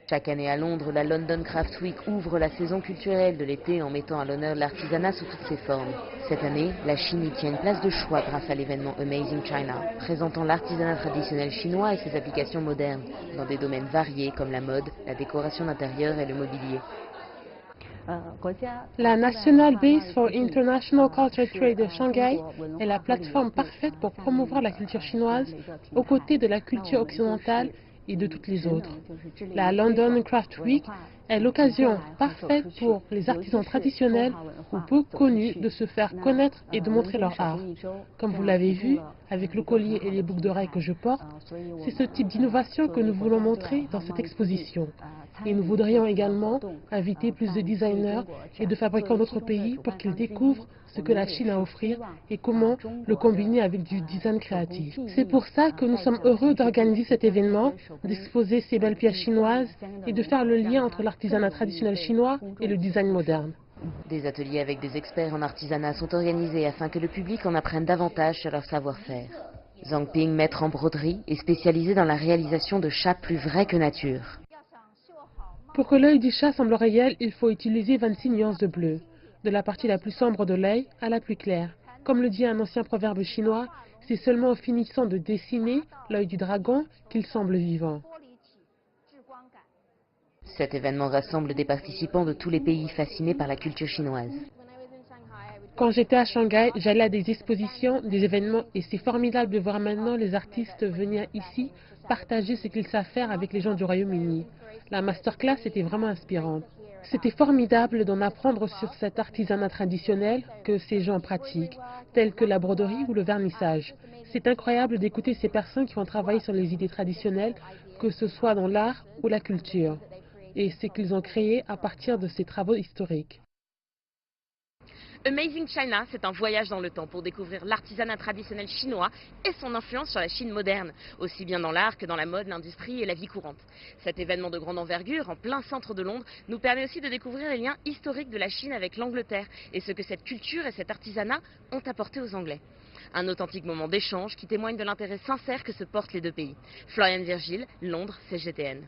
Chaque année à Londres, la London Craft Week ouvre la saison culturelle de l'été en mettant à l'honneur l'artisanat sous toutes ses formes. Cette année, la Chine y tient une place de choix grâce à l'événement Amazing China, présentant l'artisanat traditionnel chinois et ses applications modernes, dans des domaines variés comme la mode, la décoration d'intérieur et le mobilier. La National Base for International Culture Trade de Shanghai est la plateforme parfaite pour promouvoir la culture chinoise aux côtés de la culture occidentale et de toutes les autres. La London Craft Week est l'occasion parfaite pour les artisans traditionnels ou peu connus de se faire connaître et de montrer leur art. Comme vous l'avez vu, avec le collier et les boucles d'oreilles que je porte, c'est ce type d'innovation que nous voulons montrer dans cette exposition. Et nous voudrions également inviter plus de designers et de fabricants d'autres pays pour qu'ils découvrent ce que la Chine a à offrir et comment le combiner avec du design créatif. C'est pour ça que nous sommes heureux d'organiser cet événement, d'exposer ces belles pièces chinoises et de faire le lien entre l'artisanat traditionnel chinois et le design moderne. Des ateliers avec des experts en artisanat sont organisés afin que le public en apprenne davantage sur leur savoir-faire. Zhang Ping, maître en broderie, est spécialisé dans la réalisation de chats plus vrais que nature. Pour que l'œil du chat semble réel, il faut utiliser 26 nuances de bleu, de la partie la plus sombre de l'œil à la plus claire. Comme le dit un ancien proverbe chinois, c'est seulement en finissant de dessiner l'œil du dragon qu'il semble vivant. Cet événement rassemble des participants de tous les pays fascinés par la culture chinoise. Quand j'étais à Shanghai, j'allais à des expositions, des événements, et c'est formidable de voir maintenant les artistes venir ici partager ce qu'ils savent faire avec les gens du Royaume-Uni. La masterclass était vraiment inspirante. C'était formidable d'en apprendre sur cet artisanat traditionnel que ces gens pratiquent, tel que la broderie ou le vernissage. C'est incroyable d'écouter ces personnes qui ont travaillé sur les idées traditionnelles, que ce soit dans l'art ou la culture, et ce qu'ils ont créé à partir de ces travaux historiques. Amazing China, c'est un voyage dans le temps pour découvrir l'artisanat traditionnel chinois et son influence sur la Chine moderne, aussi bien dans l'art que dans la mode, l'industrie et la vie courante. Cet événement de grande envergure, en plein centre de Londres, nous permet aussi de découvrir les liens historiques de la Chine avec l'Angleterre et ce que cette culture et cet artisanat ont apporté aux Anglais. Un authentique moment d'échange qui témoigne de l'intérêt sincère que se portent les deux pays. Floriane Virgile, Londres, CGTN.